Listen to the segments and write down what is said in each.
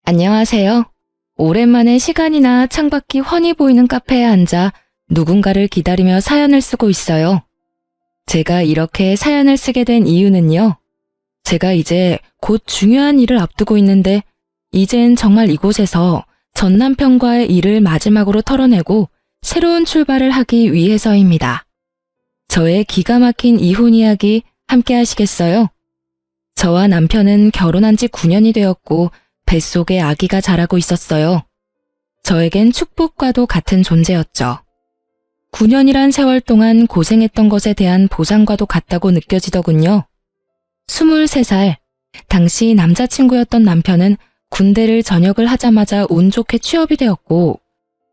안녕하세요. 오랜만에 시간이나 창밖이 훤히 보이는 카페에 앉아 누군가를 기다리며 사연을 쓰고 있어요. 제가 이렇게 사연을 쓰게 된 이유는요. 제가 이제 곧 중요한 일을 앞두고 있는데 이젠 정말 이곳에서 전 남편과의 일을 마지막으로 털어내고 새로운 출발을 하기 위해서입니다. 저의 기가 막힌 이혼 이야기 함께 하시겠어요? 저와 남편은 결혼한 지 9년이 되었고 뱃속에 아기가 자라고 있었어요. 저에겐 축복과도 같은 존재였죠. 9년이란 세월 동안 고생했던 것에 대한 보상과도 같다고 느껴지더군요. 23살, 당시 남자친구였던 남편은 군대를 전역을 하자마자 운 좋게 취업이 되었고,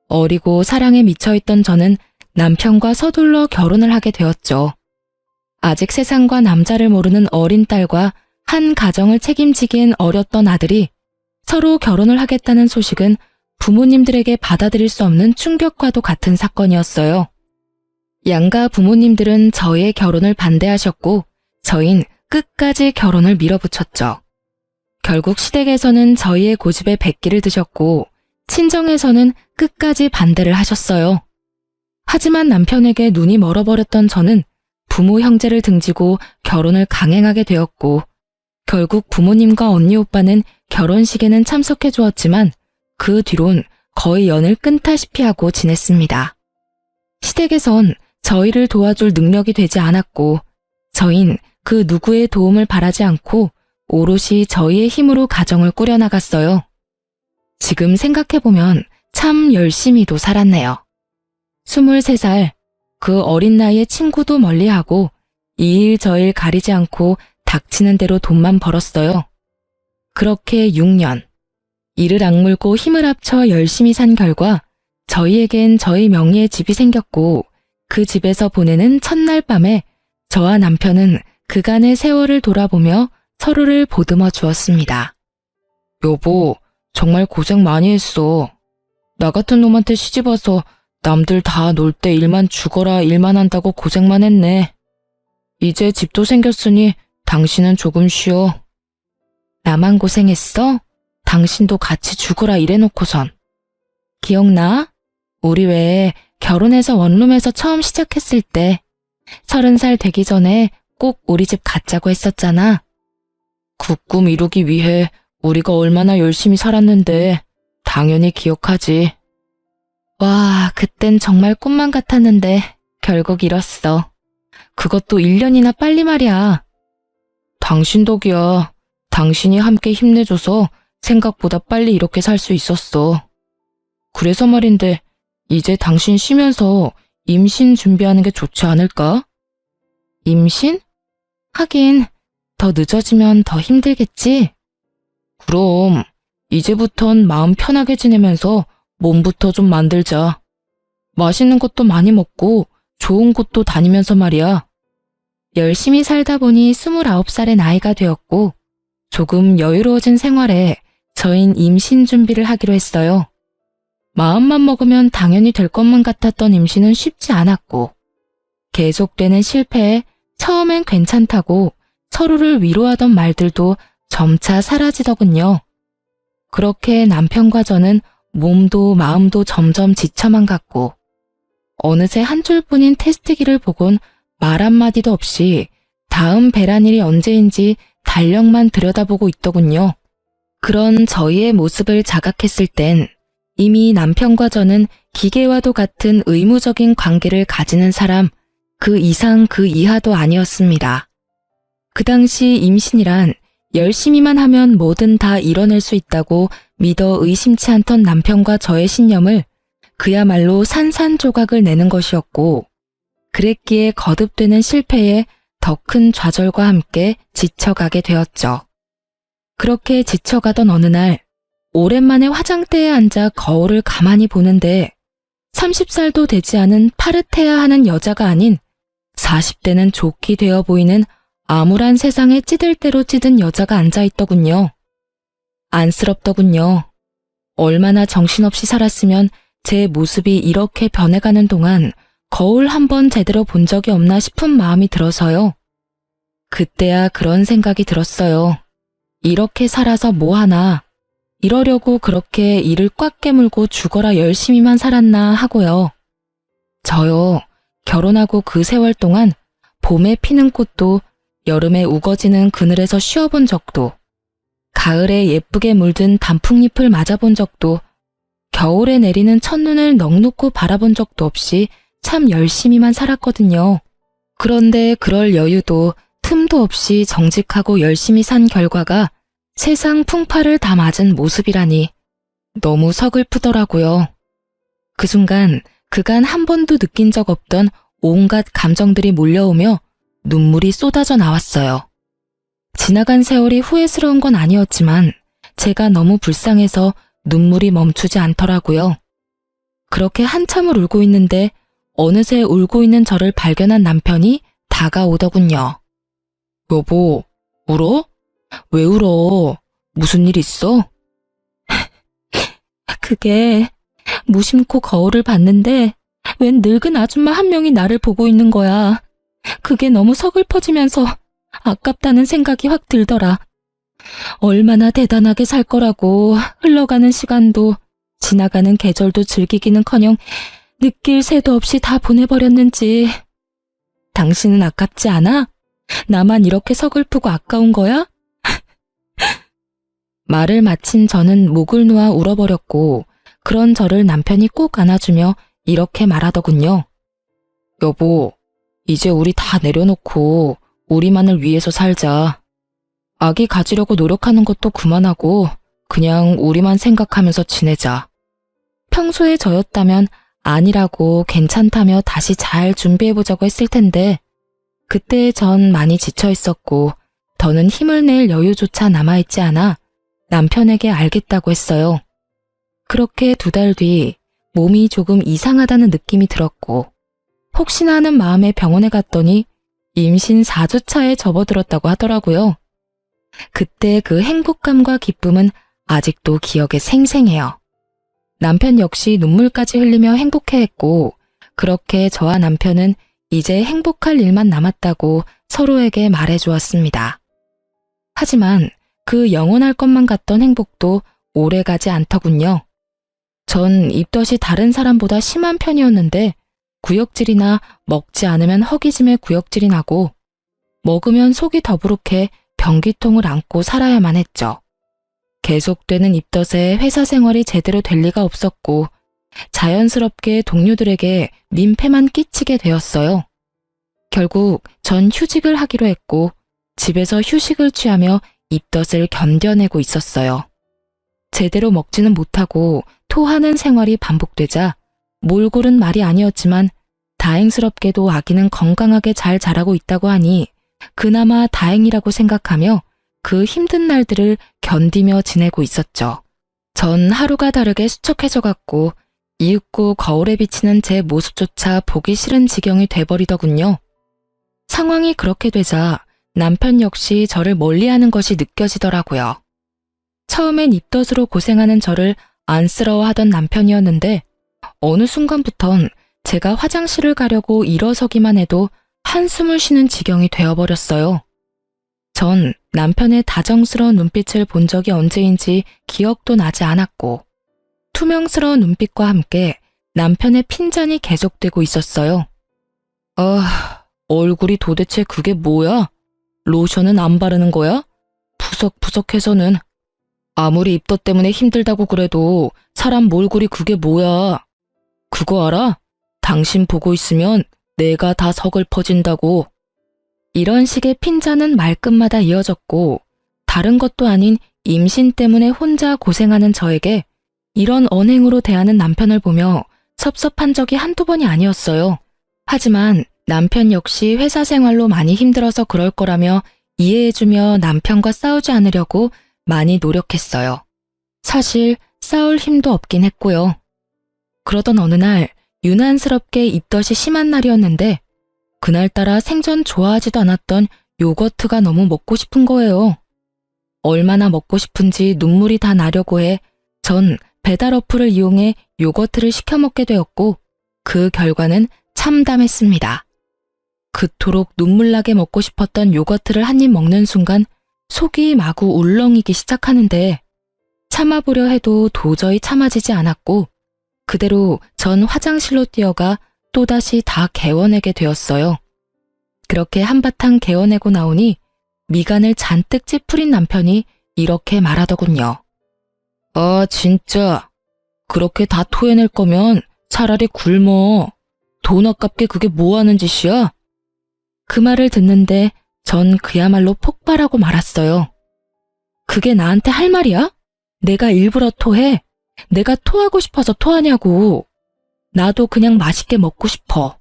어리고 사랑에 미쳐있던 저는 남편과 서둘러 결혼을 하게 되었죠. 아직 세상과 남자를 모르는 어린 딸과 한 가정을 책임지기엔 어렸던 아들이 서로 결혼을 하겠다는 소식은 부모님들에게 받아들일 수 없는 충격과도 같은 사건이었어요. 양가 부모님들은 저희의 결혼을 반대하셨고 저흰 끝까지 결혼을 밀어붙였죠. 결국 시댁에서는 저희의 고집에 백기를 드셨고 친정에서는 끝까지 반대를 하셨어요. 하지만 남편에게 눈이 멀어버렸던 저는 부모 형제를 등지고 결혼을 강행하게 되었고 결국 부모님과 언니 오빠는 결혼식에는 참석해 주었지만 그 뒤론 거의 연을 끊다시피 하고 지냈습니다. 시댁에선 저희를 도와줄 능력이 되지 않았고 저흰 그 누구의 도움을 바라지 않고 오롯이 저희의 힘으로 가정을 꾸려나갔어요. 지금 생각해보면 참 열심히도 살았네요. 23살, 그 어린 나이에 친구도 멀리하고 이 일 저 일 가리지 않고 닥치는 대로 돈만 벌었어요. 그렇게 6년, 이를 악물고 힘을 합쳐 열심히 산 결과 저희에겐 저희 명의의 집이 생겼고 그 집에서 보내는 첫날 밤에 저와 남편은 그간의 세월을 돌아보며 서로를 보듬어 주었습니다. 여보, 정말 고생 많이 했어. 나 같은 놈한테 시집와서 남들 다 놀 때 일만 죽어라 일만 한다고 고생만 했네. 이제 집도 생겼으니 당신은 조금 쉬어. 나만 고생했어? 당신도 같이 죽어라 이래놓고선. 기억나? 우리 왜 결혼해서 원룸에서 처음 시작했을 때 30살 되기 전에 꼭 우리 집 갖자고 했었잖아. 그 꿈 이루기 위해 우리가 얼마나 열심히 살았는데 당연히 기억하지. 와, 그땐 정말 꿈만 같았는데 결국 이뤘어. 그것도 1년이나 빨리 말이야. 당신 덕이야. 당신이 함께 힘내줘서 생각보다 빨리 이렇게 살 수 있었어. 그래서 말인데 이제 당신 쉬면서 임신 준비하는 게 좋지 않을까? 임신? 하긴 더 늦어지면 더 힘들겠지? 그럼 이제부턴 마음 편하게 지내면서 몸부터 좀 만들자. 맛있는 것도 많이 먹고 좋은 곳도 다니면서 말이야. 열심히 살다 보니 29살의 나이가 되었고 조금 여유로워진 생활에 저흰 임신 준비를 하기로 했어요. 마음만 먹으면 당연히 될 것만 같았던 임신은 쉽지 않았고 계속되는 실패에 처음엔 괜찮다고 서로를 위로하던 말들도 점차 사라지더군요. 그렇게 남편과 저는 몸도 마음도 점점 지쳐만 갔고 어느새 한 줄뿐인 테스트기를 보곤 말 한마디도 없이 다음 배란일이 언제인지 달력만 들여다보고 있더군요. 그런 저희의 모습을 자각했을 땐 이미 남편과 저는 기계와도 같은 의무적인 관계를 가지는 사람 그 이상 그 이하도 아니었습니다. 그 당시 임신이란 열심히만 하면 뭐든 다 이뤄낼 수 있다고 믿어 의심치 않던 남편과 저의 신념을 그야말로 산산조각을 내는 것이었고 그랬기에 거듭되는 실패에 더 큰 좌절과 함께 지쳐가게 되었죠. 그렇게 지쳐가던 어느 날 오랜만에 화장대에 앉아 거울을 가만히 보는데 30살도 되지 않은 파릇해야 하는 여자가 아닌 40대는 좋게 되어 보이는 암울한 세상에 찌들 대로 찌든 여자가 앉아있더군요. 안쓰럽더군요. 얼마나 정신없이 살았으면 제 모습이 이렇게 변해가는 동안 거울 한 번 제대로 본 적이 없나 싶은 마음이 들어서요. 그때야 그런 생각이 들었어요. 이렇게 살아서 뭐하나. 이러려고 그렇게 이를 꽉 깨물고 죽어라 열심히만 살았나 하고요. 저요, 결혼하고 그 세월 동안 봄에 피는 꽃도 여름에 우거지는 그늘에서 쉬어본 적도, 가을에 예쁘게 물든 단풍잎을 맞아본 적도, 겨울에 내리는 첫눈을 넋놓고 바라본 적도 없이 참 열심히만 살았거든요. 그런데 그럴 여유도 틈도 없이 정직하고 열심히 산 결과가 세상 풍파를 다 맞은 모습이라니 너무 서글프더라고요. 그 순간 그간 한 번도 느낀 적 없던 온갖 감정들이 몰려오며 눈물이 쏟아져 나왔어요. 지나간 세월이 후회스러운 건 아니었지만 제가 너무 불쌍해서 눈물이 멈추지 않더라고요. 그렇게 한참을 울고 있는데 어느새 울고 있는 저를 발견한 남편이 다가오더군요. 여보, 울어? 왜 울어? 무슨 일 있어? 그게 무심코 거울을 봤는데 웬 늙은 아줌마 한 명이 나를 보고 있는 거야. 그게 너무 서글퍼지면서 아깝다는 생각이 확 들더라. 얼마나 대단하게 살 거라고 흘러가는 시간도 지나가는 계절도 즐기기는커녕 느낄 새도 없이 다 보내버렸는지. 당신은 아깝지 않아? 나만 이렇게 서글프고 아까운 거야? 말을 마친 저는 목을 놓아 울어버렸고 그런 저를 남편이 꼭 안아주며 이렇게 말하더군요. 여보, 이제 우리 다 내려놓고 우리만을 위해서 살자. 아기 가지려고 노력하는 것도 그만하고 그냥 우리만 생각하면서 지내자. 평소에 저였다면 아니라고 괜찮다며 다시 잘 준비해보자고 했을 텐데 그때 전 많이 지쳐 있었고 더는 힘을 낼 여유조차 남아있지 않아 남편에게 알겠다고 했어요. 그렇게 2달 뒤 몸이 조금 이상하다는 느낌이 들었고 혹시나 하는 마음에 병원에 갔더니 임신 4주차에 접어들었다고 하더라고요. 그때 그 행복감과 기쁨은 아직도 기억에 생생해요. 남편 역시 눈물까지 흘리며 행복해했고 그렇게 저와 남편은 이제 행복할 일만 남았다고 서로에게 말해주었습니다. 하지만 그 영원할 것만 같던 행복도 오래가지 않더군요. 전 입덧이 다른 사람보다 심한 편이었는데 구역질이나 먹지 않으면 허기짐에 구역질이 나고 먹으면 속이 더부룩해 변기통을 안고 살아야만 했죠. 계속되는 입덧에 회사 생활이 제대로 될 리가 없었고 자연스럽게 동료들에게 민폐만 끼치게 되었어요. 결국 전 휴직을 하기로 했고 집에서 휴식을 취하며 입덧을 견뎌내고 있었어요. 제대로 먹지는 못하고 토하는 생활이 반복되자 몰골은 말이 아니었지만 다행스럽게도 아기는 건강하게 잘 자라고 있다고 하니 그나마 다행이라고 생각하며 그 힘든 날들을 견디며 지내고 있었죠. 전 하루가 다르게 수척해져갔고 이윽고 거울에 비치는 제 모습조차 보기 싫은 지경이 돼버리더군요. 상황이 그렇게 되자 남편 역시 저를 멀리하는 것이 느껴지더라고요. 처음엔 입덧으로 고생하는 저를 안쓰러워하던 남편이었는데 어느 순간부턴 제가 화장실을 가려고 일어서기만 해도 한숨을 쉬는 지경이 되어버렸어요. 전 남편의 다정스러운 눈빛을 본 적이 언제인지 기억도 나지 않았고 투명스러운 눈빛과 함께 남편의 핀잔이 계속되고 있었어요. 얼굴이 도대체 그게 뭐야? 로션은 안 바르는 거야? 푸석푸석해서는. 아무리 입덧 때문에 힘들다고 그래도 사람 몰골이 그게 뭐야? 그거 알아? 당신 보고 있으면 내가 다 서글퍼진다고. 이런 식의 핀잔은 말끝마다 이어졌고 다른 것도 아닌 임신 때문에 혼자 고생하는 저에게 이런 언행으로 대하는 남편을 보며 섭섭한 적이 한두 번이 아니었어요. 하지만 남편 역시 회사 생활로 많이 힘들어서 그럴 거라며 이해해주며 남편과 싸우지 않으려고 많이 노력했어요. 사실 싸울 힘도 없긴 했고요. 그러던 어느 날 유난스럽게 입덧이 심한 날이었는데 그날따라 생전 좋아하지도 않았던 요거트가 너무 먹고 싶은 거예요. 얼마나 먹고 싶은지 눈물이 다 나려고 해 전 배달 어플을 이용해 요거트를 시켜 먹게 되었고 그 결과는 참담했습니다. 그토록 눈물나게 먹고 싶었던 요거트를 한 입 먹는 순간 속이 마구 울렁이기 시작하는데 참아보려 해도 도저히 참아지지 않았고 그대로 전 화장실로 뛰어가 또다시 다 개워내게 되었어요. 그렇게 한바탕 개워내고 나오니 미간을 잔뜩 찌푸린 남편이 이렇게 말하더군요. 아, 진짜. 그렇게 다 토해낼 거면 차라리 굶어. 돈 아깝게 그게 뭐 하는 짓이야? 그 말을 듣는데 전 그야말로 폭발하고 말았어요. 그게 나한테 할 말이야? 내가 일부러 토해? 내가 토하고 싶어서 토하냐고. 나도 그냥 맛있게 먹고 싶어.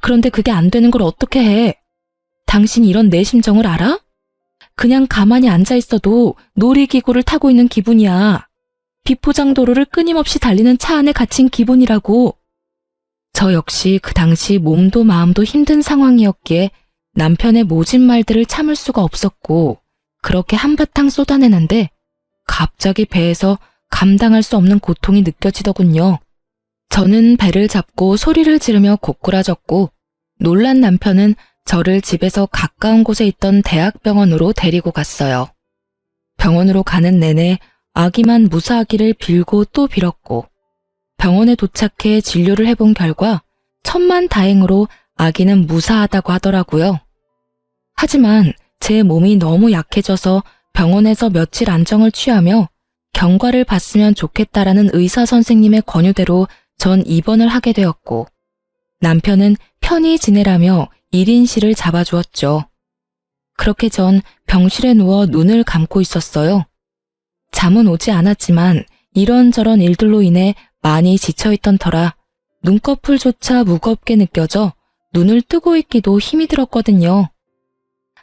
그런데 그게 안 되는 걸 어떻게 해? 당신 이런 내 심정을 알아? 그냥 가만히 앉아 있어도 놀이기구를 타고 있는 기분이야. 비포장도로를 끊임없이 달리는 차 안에 갇힌 기분이라고. 저 역시 그 당시 몸도 마음도 힘든 상황이었기에 남편의 모진 말들을 참을 수가 없었고 그렇게 한바탕 쏟아내는데 갑자기 배에서 감당할 수 없는 고통이 느껴지더군요. 저는 배를 잡고 소리를 지르며 고꾸라졌고 놀란 남편은 저를 집에서 가까운 곳에 있던 대학병원으로 데리고 갔어요. 병원으로 가는 내내 아기만 무사하기를 빌고 또 빌었고 병원에 도착해 진료를 해본 결과 천만다행으로 아기는 무사하다고 하더라고요. 하지만 제 몸이 너무 약해져서 병원에서 며칠 안정을 취하며 경과를 봤으면 좋겠다라는 의사 선생님의 권유대로 전 입원을 하게 되었고 남편은 편히 지내라며 1인실을 잡아주었죠. 그렇게 전 병실에 누워 눈을 감고 있었어요. 잠은 오지 않았지만 이런저런 일들로 인해 많이 지쳐있던 터라 눈꺼풀조차 무겁게 느껴져 눈을 뜨고 있기도 힘이 들었거든요.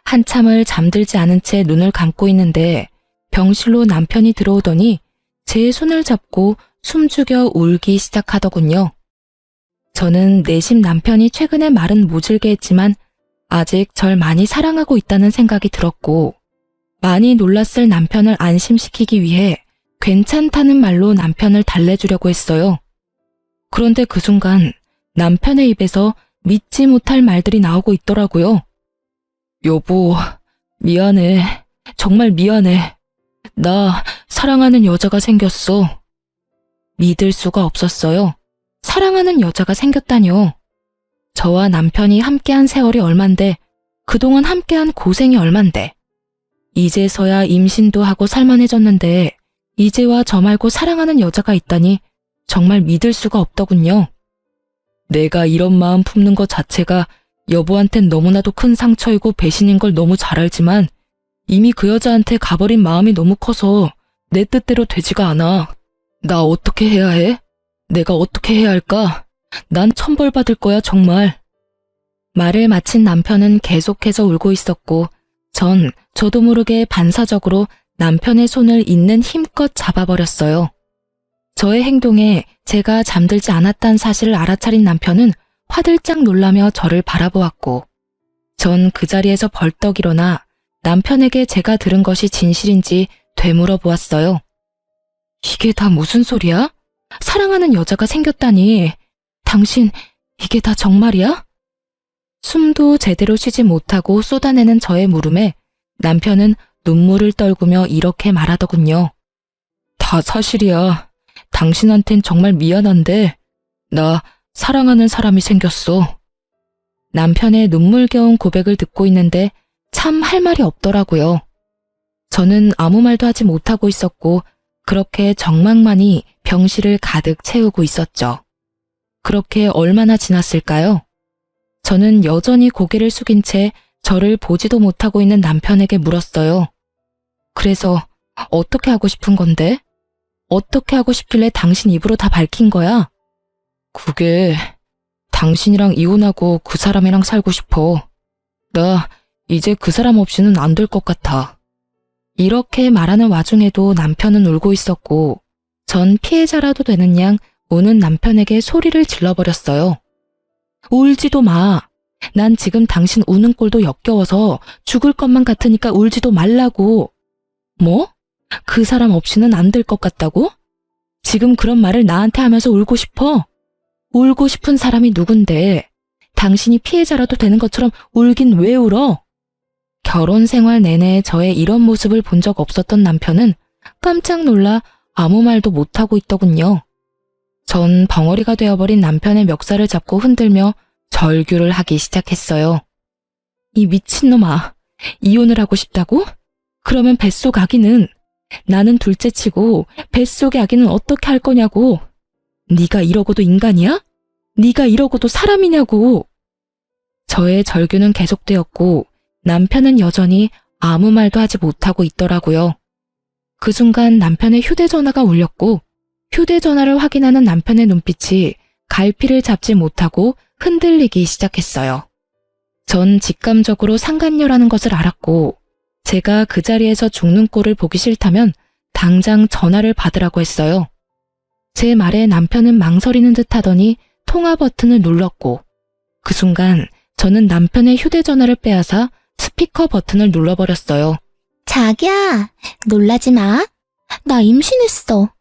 한참을 잠들지 않은 채 눈을 감고 있는데 병실로 남편이 들어오더니 제 손을 잡고 숨죽여 울기 시작하더군요. 저는 내심 남편이 최근에 말은 모질게 했지만 아직 절 많이 사랑하고 있다는 생각이 들었고 많이 놀랐을 남편을 안심시키기 위해 괜찮다는 말로 남편을 달래주려고 했어요. 그런데 그 순간 남편의 입에서 믿지 못할 말들이 나오고 있더라고요. 여보, 미안해. 정말 미안해. 나 사랑하는 여자가 생겼어. 믿을 수가 없었어요. 사랑하는 여자가 생겼다뇨. 저와 남편이 함께한 세월이 얼만데 그동안 함께한 고생이 얼만데 이제서야 임신도 하고 살만해졌는데 이제와 저 말고 사랑하는 여자가 있다니 정말 믿을 수가 없더군요. 내가 이런 마음 품는 것 자체가 여보한텐 너무나도 큰 상처이고 배신인 걸 너무 잘 알지만 이미 그 여자한테 가버린 마음이 너무 커서 내 뜻대로 되지가 않아. 나 어떻게 해야 해? 내가 어떻게 해야 할까? 난 천벌받을 거야 정말. 말을 마친 남편은 계속해서 울고 있었고 전 저도 모르게 반사적으로 남편의 손을 있는 힘껏 잡아버렸어요. 저의 행동에 제가 잠들지 않았다는 사실을 알아차린 남편은 화들짝 놀라며 저를 바라보았고 전 그 자리에서 벌떡 일어나 남편에게 제가 들은 것이 진실인지 되물어 보았어요. 이게 다 무슨 소리야? 사랑하는 여자가 생겼다니. 당신 이게 다 정말이야? 숨도 제대로 쉬지 못하고 쏟아내는 저의 물음에 남편은 눈물을 떨구며 이렇게 말하더군요. 다 사실이야. 당신한텐 정말 미안한데 나 사랑하는 사람이 생겼어. 남편의 눈물겨운 고백을 듣고 있는데 참 할 말이 없더라고요. 저는 아무 말도 하지 못하고 있었고 그렇게 정막만이 병실을 가득 채우고 있었죠. 그렇게 얼마나 지났을까요? 저는 여전히 고개를 숙인 채 저를 보지도 못하고 있는 남편에게 물었어요. 그래서 어떻게 하고 싶은 건데? 어떻게 하고 싶길래 당신 입으로 다 밝힌 거야? 그게 당신이랑 이혼하고 그 사람이랑 살고 싶어. 나 이제 그 사람 없이는 안 될 것 같아. 이렇게 말하는 와중에도 남편은 울고 있었고 전 피해자라도 되는 양 우는 남편에게 소리를 질러버렸어요. 울지도 마. 난 지금 당신 우는 꼴도 역겨워서 죽을 것만 같으니까 울지도 말라고. 뭐? 그 사람 없이는 안 될 것 같다고? 지금 그런 말을 나한테 하면서 울고 싶어? 울고 싶은 사람이 누군데? 당신이 피해자라도 되는 것처럼 울긴 왜 울어? 결혼 생활 내내 저의 이런 모습을 본 적 없었던 남편은 깜짝 놀라 아무 말도 못하고 있더군요. 전 벙어리가 되어버린 남편의 멱살을 잡고 흔들며 절규를 하기 시작했어요. 이 미친놈아, 이혼을 하고 싶다고? 그러면 뱃속 아기는? 나는 둘째치고 뱃속의 아기는 어떻게 할 거냐고? 네가 이러고도 인간이야? 네가 이러고도 사람이냐고? 저의 절규는 계속되었고 남편은 여전히 아무 말도 하지 못하고 있더라고요. 그 순간 남편의 휴대전화가 울렸고 휴대전화를 확인하는 남편의 눈빛이 갈피를 잡지 못하고 흔들리기 시작했어요. 전 직감적으로 상간녀라는 것을 알았고 제가 그 자리에서 죽는 꼴을 보기 싫다면 당장 전화를 받으라고 했어요. 제 말에 남편은 망설이는 듯 하더니 통화 버튼을 눌렀고 그 순간 저는 남편의 휴대전화를 빼앗아 스피커 버튼을 눌러버렸어요. 자기야, 놀라지 마. 나 임신했어.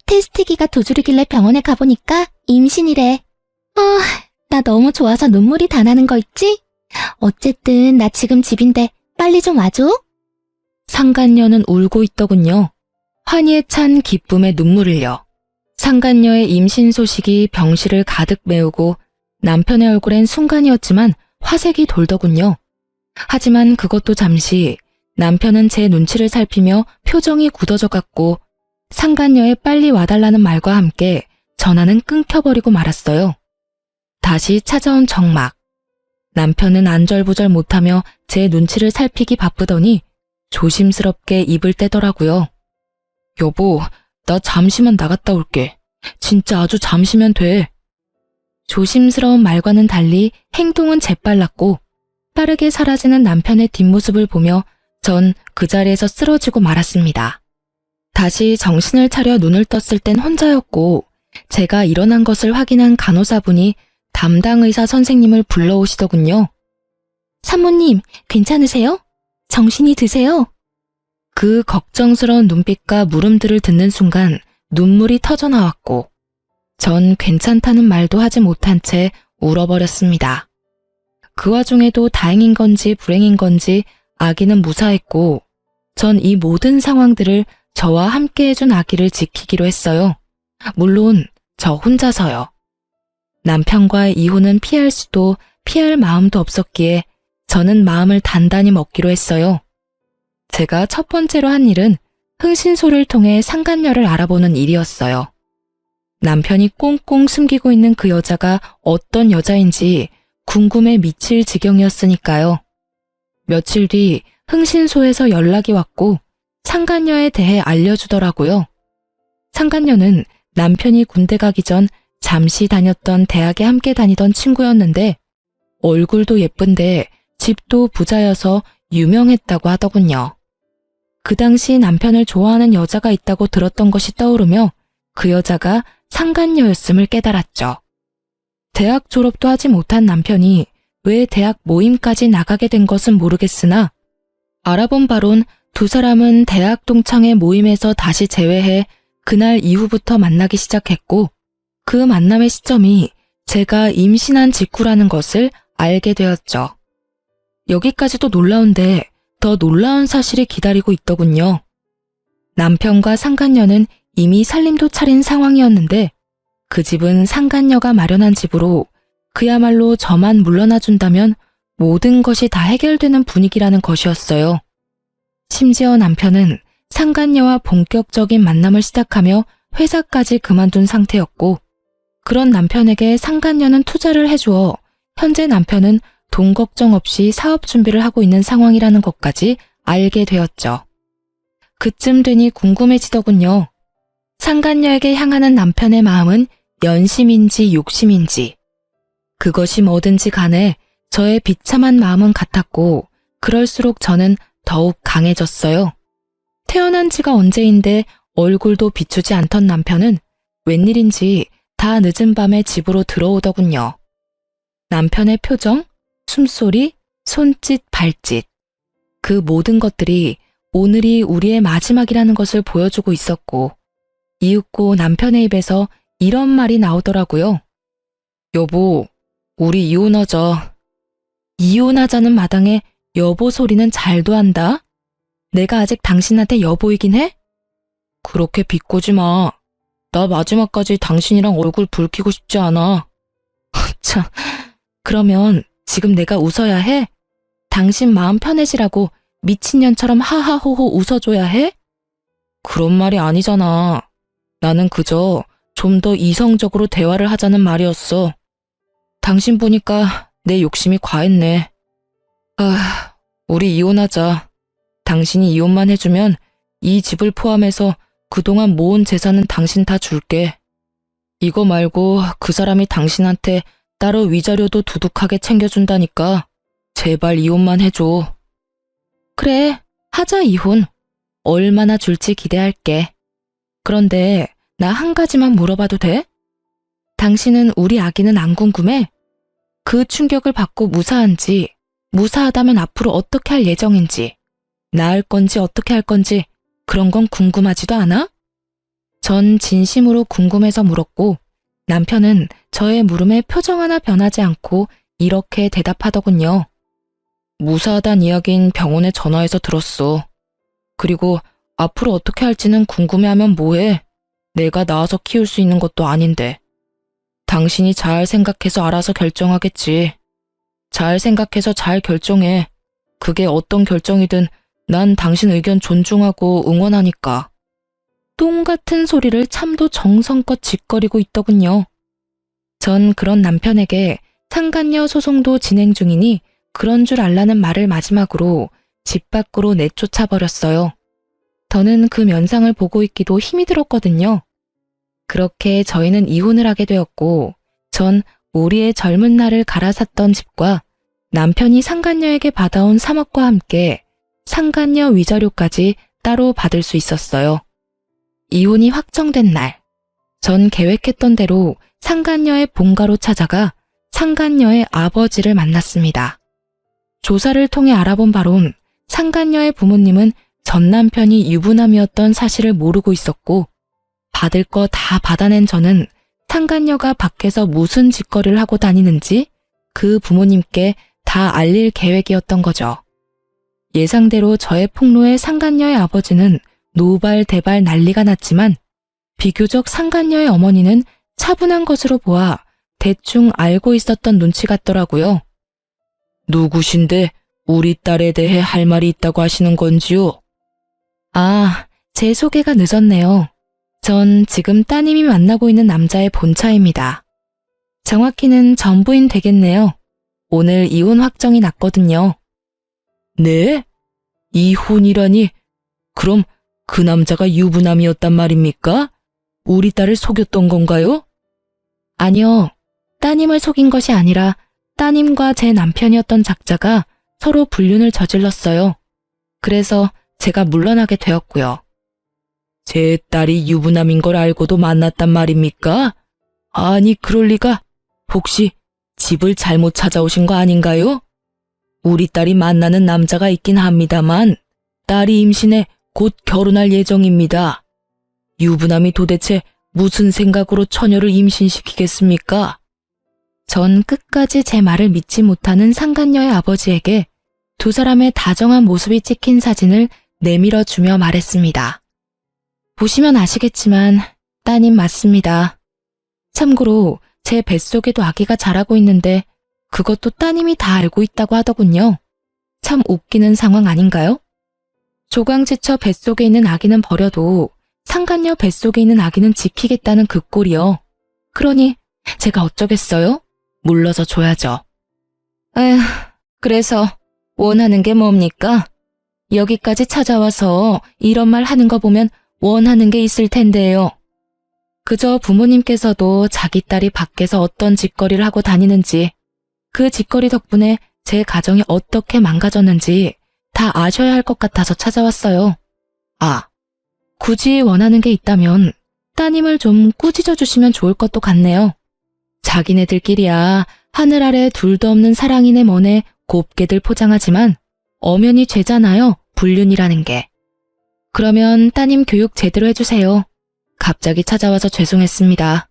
테스트기가 두 줄이길래 병원에 가보니까 임신이래. 나 너무 좋아서 눈물이 다 나는 거 있지? 어쨌든 나 지금 집인데 빨리 좀 와줘. 상간녀는 울고 있더군요. 환희에 찬 기쁨의 눈물을요. 상간녀의 임신 소식이 병실을 가득 메우고 남편의 얼굴엔 순간이었지만 화색이 돌더군요. 하지만 그것도 잠시 남편은 제 눈치를 살피며 표정이 굳어져 갔고 상간녀의 빨리 와달라는 말과 함께 전화는 끊겨버리고 말았어요. 다시 찾아온 정막. 남편은 안절부절 못하며 제 눈치를 살피기 바쁘더니 조심스럽게 입을 떼더라고요. 여보, 나 잠시만 나갔다 올게. 진짜 아주 잠시면 돼. 조심스러운 말과는 달리 행동은 재빨랐고 빠르게 사라지는 남편의 뒷모습을 보며 전 그 자리에서 쓰러지고 말았습니다. 다시 정신을 차려 눈을 떴을 땐 혼자였고 제가 일어난 것을 확인한 간호사분이 담당 의사 선생님을 불러오시더군요. 산모님, 괜찮으세요? 정신이 드세요? 그 걱정스러운 눈빛과 물음들을 듣는 순간 눈물이 터져 나왔고 전 괜찮다는 말도 하지 못한 채 울어버렸습니다. 그 와중에도 다행인 건지 불행인 건지 아기는 무사했고 전 이 모든 상황들을 저와 함께 해준 아기를 지키기로 했어요. 물론 저 혼자서요. 남편과의 이혼은 피할 수도 피할 마음도 없었기에 저는 마음을 단단히 먹기로 했어요. 제가 첫 번째로 한 일은 흥신소를 통해 상간녀를 알아보는 일이었어요. 남편이 꽁꽁 숨기고 있는 그 여자가 어떤 여자인지 궁금해 미칠 지경이었으니까요. 며칠 뒤 흥신소에서 연락이 왔고 상간녀에 대해 알려주더라고요. 상간녀는 남편이 군대 가기 전 잠시 다녔던 대학에 함께 다니던 친구였는데 얼굴도 예쁜데 집도 부자여서 유명했다고 하더군요. 그 당시 남편을 좋아하는 여자가 있다고 들었던 것이 떠오르며 그 여자가 상간녀였음을 깨달았죠. 대학 졸업도 하지 못한 남편이 왜 대학 모임까지 나가게 된 것은 모르겠으나 알아본 바론 두 사람은 대학 동창회 모임에서 다시 재회해 그날 이후부터 만나기 시작했고 그 만남의 시점이 제가 임신한 직후라는 것을 알게 되었죠. 여기까지도 놀라운데 더 놀라운 사실이 기다리고 있더군요. 남편과 상간녀는 이미 살림도 차린 상황이었는데 그 집은 상간녀가 마련한 집으로 그야말로 저만 물러나 준다면 모든 것이 다 해결되는 분위기라는 것이었어요. 심지어 남편은 상간녀와 본격적인 만남을 시작하며 회사까지 그만둔 상태였고 그런 남편에게 상간녀는 투자를 해주어 현재 남편은 돈 걱정 없이 사업 준비를 하고 있는 상황이라는 것까지 알게 되었죠. 그쯤 되니 궁금해지더군요. 상간녀에게 향하는 남편의 마음은 연심인지 욕심인지. 그것이 뭐든지 간에 저의 비참한 마음은 같았고 그럴수록 저는 더욱 강해졌어요. 태어난 지가 언제인데 얼굴도 비추지 않던 남편은 웬일인지 다 늦은 밤에 집으로 들어오더군요. 남편의 표정, 숨소리, 손짓, 발짓. 그 모든 것들이 오늘이 우리의 마지막이라는 것을 보여주고 있었고 이윽고 남편의 입에서 이런 말이 나오더라고요. 여보, 우리 이혼하자. 이혼하자는 마당에 여보 소리는 잘도 한다. 내가 아직 당신한테 여보이긴 해? 그렇게 비꼬지 마. 나 마지막까지 당신이랑 얼굴 붉히고 싶지 않아. 참, 그러면 지금 내가 웃어야 해? 당신 마음 편해지라고 미친년처럼 하하호호 웃어줘야 해? 그런 말이 아니잖아. 나는 그저 좀 더 이성적으로 대화를 하자는 말이었어. 당신 보니까 내 욕심이 과했네. 아, 우리 이혼하자. 당신이 이혼만 해주면 이 집을 포함해서 그동안 모은 재산은 당신 다 줄게. 이거 말고 그 사람이 당신한테 따로 위자료도 두둑하게 챙겨준다니까 제발 이혼만 해줘. 그래, 하자 이혼. 얼마나 줄지 기대할게. 그런데 나 한 가지만 물어봐도 돼? 당신은 우리 아기는 안 궁금해? 그 충격을 받고 무사한지, 무사하다면 앞으로 어떻게 할 예정인지, 낳을 건지 어떻게 할 건지 그런 건 궁금하지도 않아? 전 진심으로 궁금해서 물었고 남편은 저의 물음에 표정 하나 변하지 않고 이렇게 대답하더군요. 무사하단 이야긴 병원에 전화해서 들었어. 그리고 앞으로 어떻게 할지는 궁금해하면 뭐해? 내가 낳아서 키울 수 있는 것도 아닌데. 당신이 잘 생각해서 알아서 결정하겠지. 잘 생각해서 잘 결정해. 그게 어떤 결정이든 난 당신 의견 존중하고 응원하니까. 똥 같은 소리를 참도 정성껏 짓거리고 있더군요. 전 그런 남편에게 상간녀 소송도 진행 중이니 그런 줄 알라는 말을 마지막으로 집 밖으로 내쫓아 버렸어요. 더는 그 면상을 보고 있기도 힘이 들었거든요. 그렇게 저희는 이혼을 하게 되었고 전 우리의 젊은 날을 갈아샀던 집과 남편이 상간녀에게 받아온 3억과 함께 상간녀 위자료까지 따로 받을 수 있었어요. 이혼이 확정된 날, 전 계획했던 대로 상간녀의 본가로 찾아가 상간녀의 아버지를 만났습니다. 조사를 통해 알아본 바론 상간녀의 부모님은 전 남편이 유부남이었던 사실을 모르고 있었고 받을 거 다 받아낸 저는 상간녀가 밖에서 무슨 짓거리를 하고 다니는지 그 부모님께 다 알릴 계획이었던 거죠. 예상대로 저의 폭로에 상간녀의 아버지는 노발대발 난리가 났지만 비교적 상간녀의 어머니는 차분한 것으로 보아 대충 알고 있었던 눈치 같더라고요. 누구신데 우리 딸에 대해 할 말이 있다고 하시는 건지요? 아, 제 소개가 늦었네요. 전 지금 따님이 만나고 있는 남자의 본차입니다. 정확히는 전부인 되겠네요. 오늘 이혼 확정이 났거든요. 네? 이혼이라니? 그럼 그 남자가 유부남이었단 말입니까? 우리 딸을 속였던 건가요? 아니요. 따님을 속인 것이 아니라 따님과 제 남편이었던 작자가 서로 불륜을 저질렀어요. 그래서 제가 물러나게 되었고요. 제 딸이 유부남인 걸 알고도 만났단 말입니까? 아니, 그럴 리가. 혹시 집을 잘못 찾아오신 거 아닌가요? 우리 딸이 만나는 남자가 있긴 합니다만 딸이 임신해 곧 결혼할 예정입니다. 유부남이 도대체 무슨 생각으로 처녀를 임신시키겠습니까? 전 끝까지 제 말을 믿지 못하는 상간녀의 아버지에게 두 사람의 다정한 모습이 찍힌 사진을 내밀어 주며 말했습니다. 보시면 아시겠지만 따님 맞습니다. 참고로 제 뱃속에도 아기가 자라고 있는데 그것도 따님이 다 알고 있다고 하더군요. 참 웃기는 상황 아닌가요? 조강지처 뱃속에 있는 아기는 버려도 상간녀 뱃속에 있는 아기는 지키겠다는 그 꼴이요. 그러니 제가 어쩌겠어요? 물러서 줘야죠. 에휴, 그래서 원하는 게 뭡니까? 여기까지 찾아와서 이런 말 하는 거 보면 원하는 게 있을 텐데요. 그저 부모님께서도 자기 딸이 밖에서 어떤 짓거리를 하고 다니는지, 그 짓거리 덕분에 제 가정이 어떻게 망가졌는지 다 아셔야 할 것 같아서 찾아왔어요. 아, 굳이 원하는 게 있다면 따님을 좀 꾸짖어 주시면 좋을 것도 같네요. 자기네들끼리야 하늘 아래 둘도 없는 사랑이네 뭐네 곱게들 포장하지만 엄연히 죄잖아요, 불륜이라는 게. 그러면 따님 교육 제대로 해주세요. 갑자기 찾아와서 죄송했습니다.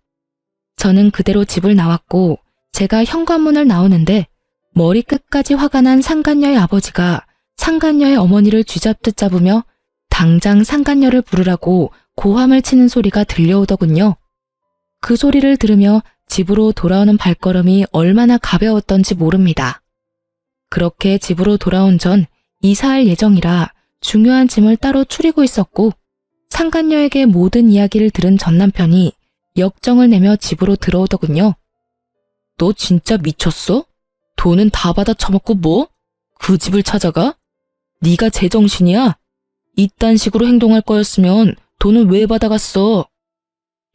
저는 그대로 집을 나왔고 제가 현관문을 나오는데 머리끝까지 화가 난 상간녀의 아버지가 상간녀의 어머니를 쥐잡듯 잡으며 당장 상간녀를 부르라고 고함을 치는 소리가 들려오더군요. 그 소리를 들으며 집으로 돌아오는 발걸음이 얼마나 가벼웠던지 모릅니다. 그렇게 집으로 돌아온 전 이사할 예정이라 중요한 짐을 따로 추리고 있었고 상간녀에게 모든 이야기를 들은 전 남편이 역정을 내며 집으로 들어오더군요. 너 진짜 미쳤어? 돈은 다 받아 처먹고 뭐? 그 집을 찾아가? 네가 제정신이야? 이딴 식으로 행동할 거였으면 돈은 왜 받아갔어?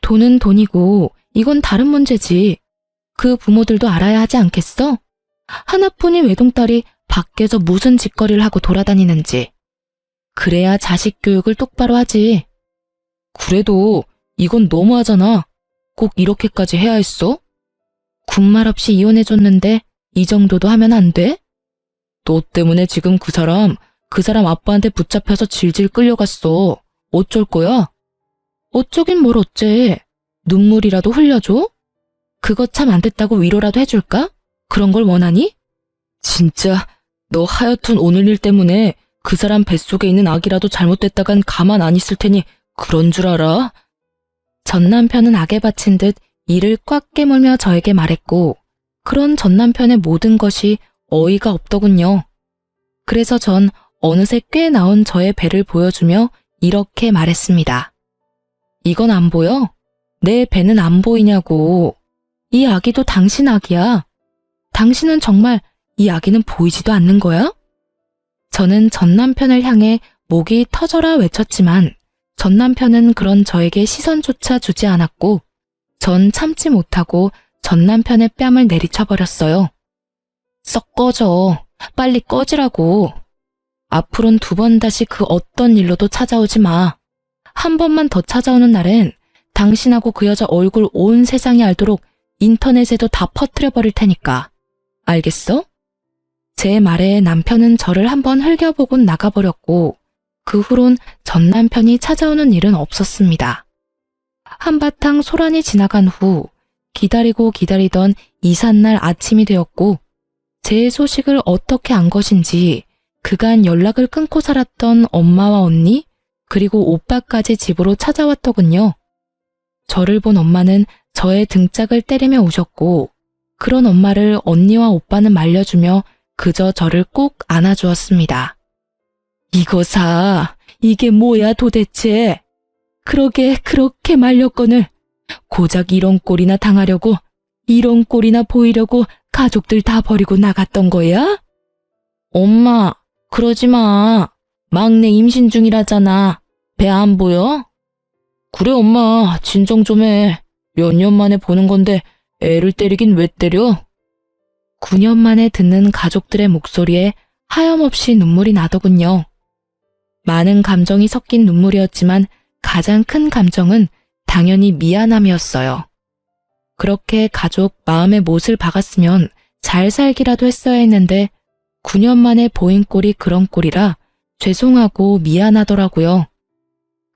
돈은 돈이고 이건 다른 문제지. 그 부모들도 알아야 하지 않겠어? 하나뿐인 외동딸이 밖에서 무슨 짓거리를 하고 돌아다니는지. 그래야 자식 교육을 똑바로 하지. 그래도 이건 너무하잖아. 꼭 이렇게까지 해야 했어? 군말 없이 이혼해줬는데 이 정도도 하면 안 돼? 너 때문에 지금 그 사람 아빠한테 붙잡혀서 질질 끌려갔어. 어쩔 거야? 어쩌긴 뭘 어째. 눈물이라도 흘려줘? 그거 참 안 됐다고 위로라도 해줄까? 그런 걸 원하니? 진짜 너 하여튼 오늘 일 때문에 그 사람 뱃속에 있는 아기라도 잘못됐다간 가만 안 있을 테니 그런 줄 알아? 전 남편은 악에 바친 듯 이를 꽉 깨물며 저에게 말했고 그런 전 남편의 모든 것이 어이가 없더군요. 그래서 전 어느새 꽤 나온 저의 배를 보여주며 이렇게 말했습니다. 이건 안 보여? 내 배는 안 보이냐고. 이 아기도 당신 아기야. 당신은 정말 이 아기는 보이지도 않는 거야? 저는 전 남편을 향해 목이 터져라 외쳤지만 전 남편은 그런 저에게 시선조차 주지 않았고 전 참지 못하고 전 남편의 뺨을 내리쳐버렸어요. 썩 꺼져. 빨리 꺼지라고. 앞으론 2번 다시 그 어떤 일로도 찾아오지 마. 한 번만 더 찾아오는 날엔 당신하고 그 여자 얼굴 온 세상이 알도록 인터넷에도 다 퍼뜨려버릴 테니까. 알겠어? 제 말에 남편은 저를 한번 흘겨보곤 나가버렸고 그 후론 전 남편이 찾아오는 일은 없었습니다. 한바탕 소란이 지나간 후 기다리고 기다리던 이삿날 아침이 되었고 제 소식을 어떻게 안 것인지 그간 연락을 끊고 살았던 엄마와 언니 그리고 오빠까지 집으로 찾아왔더군요. 저를 본 엄마는 저의 등짝을 때리며 우셨고 그런 엄마를 언니와 오빠는 말려주며 그저 저를 꼭 안아주었습니다. 이거사, 이게 뭐야 도대체? 그렇게 말렸거늘 고작 이런 꼴이나 당하려고 이런 꼴이나 보이려고 가족들 다 버리고 나갔던 거야? 엄마, 그러지 마. 막내 임신 중이라잖아. 배 안 보여? 그래 엄마, 진정 좀 해. 몇 년 만에 보는 건데 애를 때리긴 왜 때려? 9년 만에 듣는 가족들의 목소리에 하염없이 눈물이 나더군요. 많은 감정이 섞인 눈물이었지만 가장 큰 감정은 당연히 미안함이었어요. 그렇게 가족 마음에 못을 박았으면 잘 살기라도 했어야 했는데 9년 만에 보인 꼴이 그런 꼴이라 죄송하고 미안하더라고요.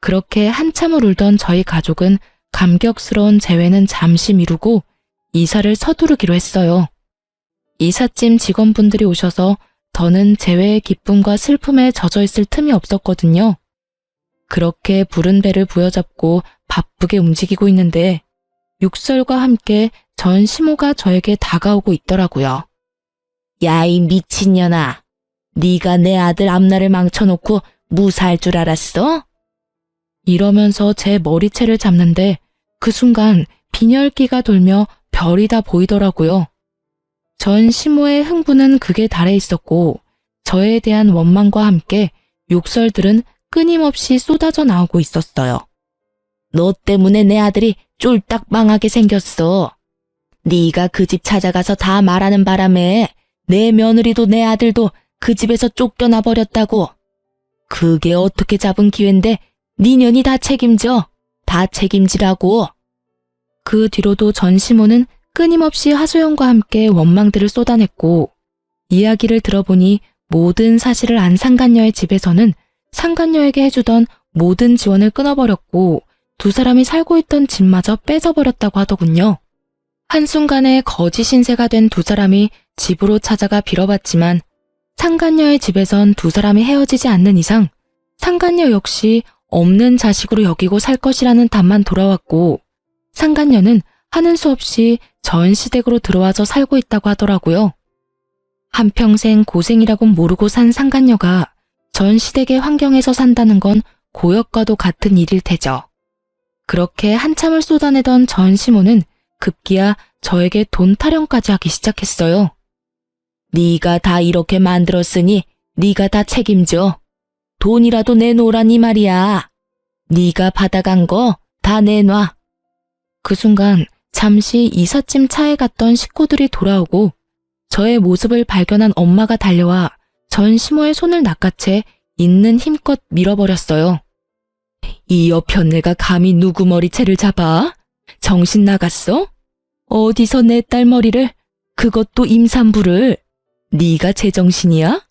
그렇게 한참을 울던 저희 가족은 감격스러운 재회는 잠시 미루고 이사를 서두르기로 했어요. 이삿짐 직원분들이 오셔서 더는 재회의 기쁨과 슬픔에 젖어 있을 틈이 없었거든요. 그렇게 부른 배를 부여잡고 바쁘게 움직이고 있는데 육설과 함께 전 시모가 저에게 다가오고 있더라고요. 야, 이 미친년아. 네가 내 아들 앞날을 망쳐놓고 무사할 줄 알았어? 이러면서 제 머리채를 잡는데 그 순간 빈혈기가 돌며 별이 다 보이더라고요. 전 시모의 흥분은 극에 달해 있었고 저에 대한 원망과 함께 욕설들은 끊임없이 쏟아져 나오고 있었어요. 너 때문에 내 아들이 쫄딱 망하게 생겼어. 네가 그 집 찾아가서 다 말하는 바람에 내 며느리도 내 아들도 그 집에서 쫓겨나 버렸다고. 그게 어떻게 잡은 기회인데 네 년이 다 책임져. 다 책임지라고. 그 뒤로도 전 시모는 끊임없이 하소연과 함께 원망들을 쏟아냈고 이야기를 들어보니 모든 사실을 안 상간녀의 집에서는 상간녀에게 해주던 모든 지원을 끊어버렸고 두 사람이 살고 있던 집마저 뺏어버렸다고 하더군요. 한순간에 거짓 신세가 된 두 사람이 집으로 찾아가 빌어봤지만 상간녀의 집에선 두 사람이 헤어지지 않는 이상 상간녀 역시 없는 자식으로 여기고 살 것이라는 답만 돌아왔고 상간녀는 하는 수 없이 전시댁으로 들어와서 살고 있다고 하더라고요. 한평생 고생이라곤 모르고 산 상간녀가 전시댁의 환경에서 산다는 건 고역과도 같은 일일 테죠. 그렇게 한참을 쏟아내던 전시모는 급기야 저에게 돈 타령까지 하기 시작했어요. 네가 다 이렇게 만들었으니 네가 다 책임져. 돈이라도 내놓으라니 말이야. 네가 받아간 거 다 내놔. 그 순간 잠시 이삿짐 차에 갔던 식구들이 돌아오고 저의 모습을 발견한 엄마가 달려와 전시모의 손을 낚아채 있는 힘껏 밀어버렸어요. 이 여편네가 감히 누구 머리채를 잡아? 정신 나갔어? 어디서 내 딸 머리를, 그것도 임산부를, 네가 제정신이야?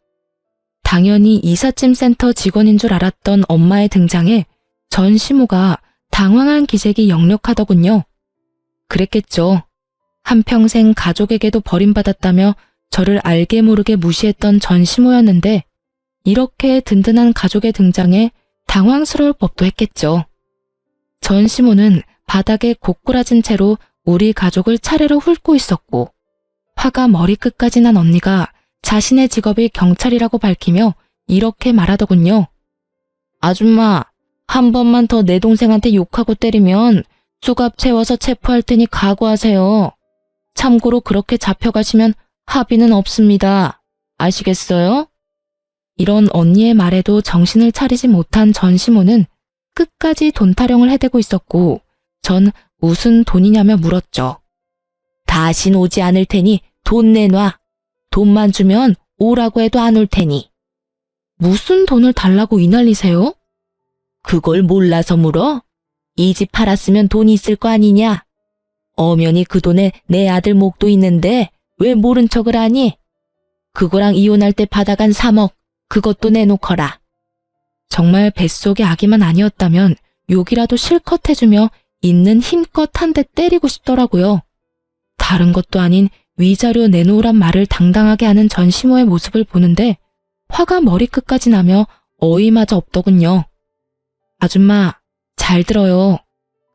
당연히 이삿짐 센터 직원인 줄 알았던 엄마의 등장에 전시모가 당황한 기색이 역력하더군요. 그랬겠죠. 한평생 가족에게도 버림받았다며 저를 알게 모르게 무시했던 전시모였는데 이렇게 든든한 가족의 등장에 당황스러울 법도 했겠죠. 전시모는 바닥에 고꾸라진 채로 우리 가족을 차례로 훑고 있었고 화가 머리끝까지 난 언니가 자신의 직업이 경찰이라고 밝히며 이렇게 말하더군요. 아줌마, 한 번만 더 내 동생한테 욕하고 때리면 수갑 채워서 체포할 테니 각오하세요. 참고로 그렇게 잡혀가시면 합의는 없습니다. 아시겠어요? 이런 언니의 말에도 정신을 차리지 못한 전시모는 끝까지 돈 타령을 해대고 있었고 전 무슨 돈이냐며 물었죠. 다신 오지 않을 테니 돈 내놔. 돈만 주면 오라고 해도 안 올 테니. 무슨 돈을 달라고 이 난리세요? 그걸 몰라서 물어? 이 집 팔았으면 돈이 있을 거 아니냐? 엄연히 그 돈에 내 아들 목도 있는데 왜 모른 척을 하니? 그거랑 이혼할 때 받아간 3억, 그것도 내놓거라. 정말 뱃속의 아기만 아니었다면 욕이라도 실컷 해주며 있는 힘껏 한 대 때리고 싶더라고요. 다른 것도 아닌 위자료 내놓으란 말을 당당하게 하는 전시모의 모습을 보는데 화가 머리끝까지 나며 어이마저 없더군요. 아줌마, 잘 들어요.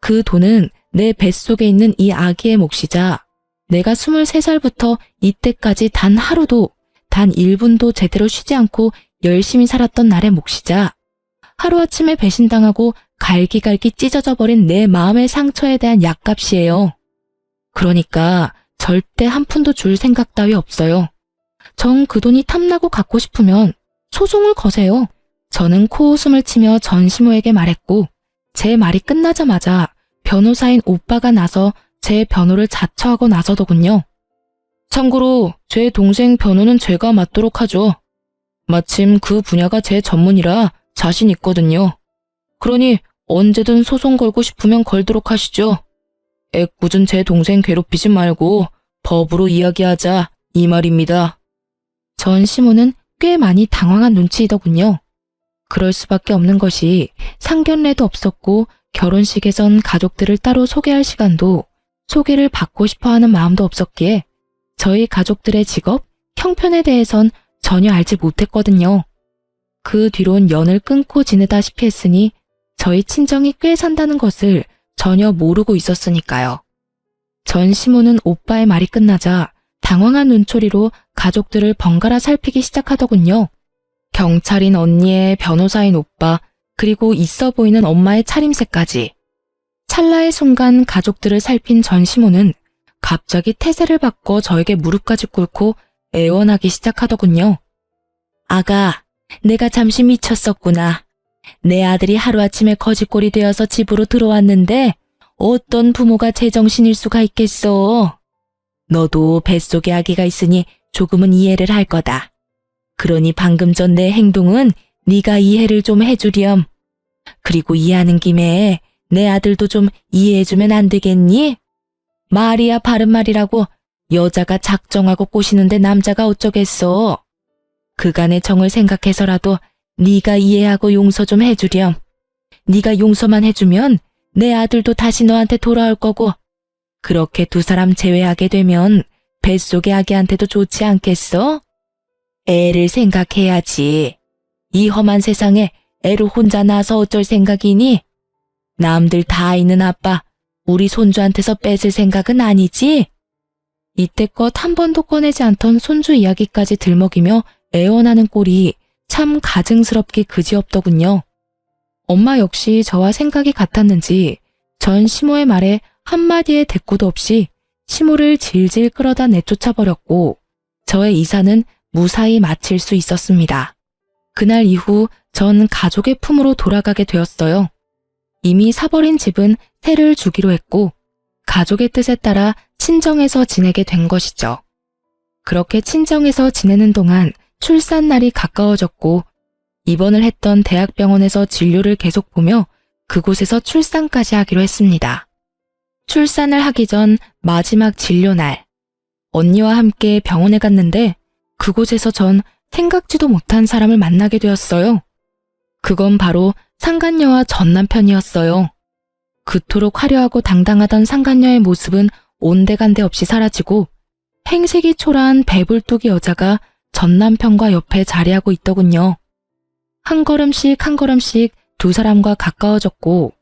그 돈은 내 뱃속에 있는 이 아기의 몫이자 내가 23살부터 이때까지 단 하루도, 단 1분도 제대로 쉬지 않고 열심히 살았던 날의 몫이자 하루아침에 배신당하고 갈기갈기 찢어져 버린 내 마음의 상처에 대한 약값이에요. 그러니까 절대 한 푼도 줄 생각 따위 없어요. 정 그 돈이 탐나고 갖고 싶으면 소송을 거세요. 저는 코웃음을 치며 전시모에게 말했고 제 말이 끝나자마자 변호사인 오빠가 나서 제 변호를 자처하고 나서더군요. 참고로 제 동생 변호는 제가 맡도록 하죠. 마침 그 분야가 제 전문이라 자신 있거든요. 그러니 언제든 소송 걸고 싶으면 걸도록 하시죠. 애꿎은 제 동생 괴롭히지 말고 법으로 이야기하자 이 말입니다. 전시모는 꽤 많이 당황한 눈치이더군요. 그럴 수밖에 없는 것이 상견례도 없었고 결혼식에선 가족들을 따로 소개할 시간도 소개를 받고 싶어하는 마음도 없었기에 저희 가족들의 직업, 형편에 대해선 전혀 알지 못했거든요. 그 뒤론 연을 끊고 지내다시피 했으니 저희 친정이 꽤 산다는 것을 전혀 모르고 있었으니까요. 전시모는 오빠의 말이 끝나자 당황한 눈초리로 가족들을 번갈아 살피기 시작하더군요. 경찰인 언니의 변호사인 오빠, 그리고 있어 보이는 엄마의 차림새까지. 찰나의 순간 가족들을 살핀 전시모는 갑자기 태세를 바꿔 저에게 무릎까지 꿇고 애원하기 시작하더군요. 아가, 내가 잠시 미쳤었구나. 내 아들이 하루아침에 거지꼴이 되어서 집으로 들어왔는데 어떤 부모가 제정신일 수가 있겠어. 너도 뱃속에 아기가 있으니 조금은 이해를 할 거다. 그러니 방금 전 내 행동은 네가 이해를 좀 해주렴. 그리고 이해하는 김에 내 아들도 좀 이해해주면 안 되겠니? 말이야 바른 말이라고 여자가 작정하고 꼬시는데 남자가 어쩌겠어. 그간의 정을 생각해서라도 네가 이해하고 용서 좀 해주렴. 네가 용서만 해주면 내 아들도 다시 너한테 돌아올 거고 그렇게 두 사람 제외하게 되면 뱃속의 아기한테도 좋지 않겠어? 애를 생각해야지. 이 험한 세상에 애를 혼자 낳아서 어쩔 생각이니? 남들 다 있는 아빠, 우리 손주한테서 뺏을 생각은 아니지? 이때껏 한 번도 꺼내지 않던 손주 이야기까지 들먹이며 애원하는 꼴이 참 가증스럽기 그지없더군요. 엄마 역시 저와 생각이 같았는지 전 시모의 말에 한마디의 대꾸도 없이 시모를 질질 끌어다 내쫓아버렸고 저의 이사는 무사히 마칠 수 있었습니다. 그날 이후 전 가족의 품으로 돌아가게 되었어요. 이미 사버린 집은 세를 주기로 했고 가족의 뜻에 따라 친정에서 지내게 된 것이죠. 그렇게 친정에서 지내는 동안 출산날이 가까워졌고 입원을 했던 대학병원에서 진료를 계속 보며 그곳에서 출산까지 하기로 했습니다. 출산을 하기 전 마지막 진료날, 언니와 함께 병원에 갔는데 그곳에서 전 생각지도 못한 사람을 만나게 되었어요. 그건 바로 상간녀와 전 남편이었어요. 그토록 화려하고 당당하던 상간녀의 모습은 온데간데 없이 사라지고 행색이 초라한 배불뚝이 여자가 전 남편과 옆에 자리하고 있더군요. 한 걸음씩 한 걸음씩 두 사람과 가까워졌고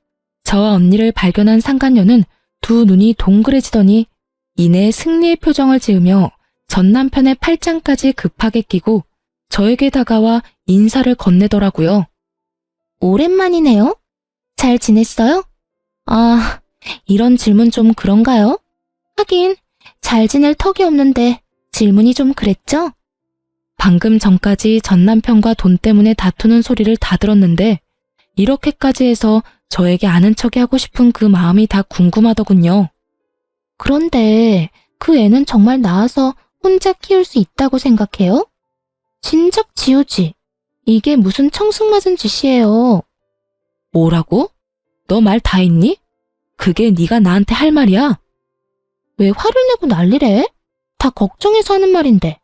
저와 언니를 발견한 상간녀는 두 눈이 동그래지더니 이내 승리의 표정을 지으며 전 남편의 팔짱까지 급하게 끼고 저에게 다가와 인사를 건네더라고요. 오랜만이네요. 잘 지냈어요? 아, 이런 질문 좀 그런가요? 하긴 잘 지낼 턱이 없는데 질문이 좀 그랬죠? 방금 전까지 전 남편과 돈 때문에 다투는 소리를 다 들었는데 이렇게까지 해서 저에게 아는 척이 하고 싶은 그 마음이 다 궁금하더군요. 그런데 그 애는 정말 낳아서 혼자 키울 수 있다고 생각해요? 진작 지우지. 이게 무슨 청승맞은 짓이에요. 뭐라고? 너 말 다 했니? 그게 네가 나한테 할 말이야? 왜 화를 내고 난리래? 다 걱정해서 하는 말인데.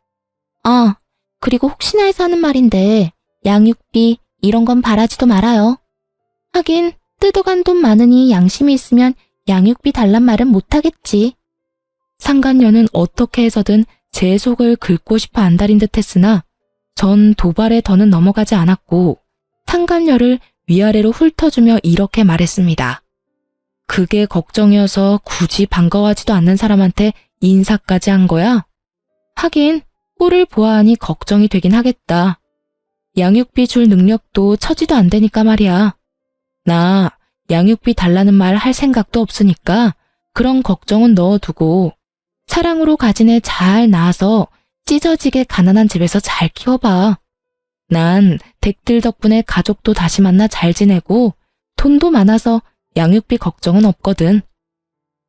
아, 그리고 혹시나 해서 하는 말인데 양육비 이런 건 바라지도 말아요. 하긴 뜯어간 돈 많으니 양심이 있으면 양육비 달란 말은 못하겠지. 상간녀는 어떻게 해서든 제 속을 긁고 싶어 안달인 듯 했으나 전 도발에 더는 넘어가지 않았고 상간녀를 위아래로 훑어주며 이렇게 말했습니다. 그게 걱정이어서 굳이 반가워하지도 않는 사람한테 인사까지 한 거야? 하긴 꼴을 보아하니 걱정이 되긴 하겠다. 양육비 줄 능력도 처지도 안 되니까 말이야. 나 양육비 달라는 말 할 생각도 없으니까 그런 걱정은 넣어두고 사랑으로 가진 애 잘 낳아서 찢어지게 가난한 집에서 잘 키워봐. 난 댁들 덕분에 가족도 다시 만나 잘 지내고 돈도 많아서 양육비 걱정은 없거든.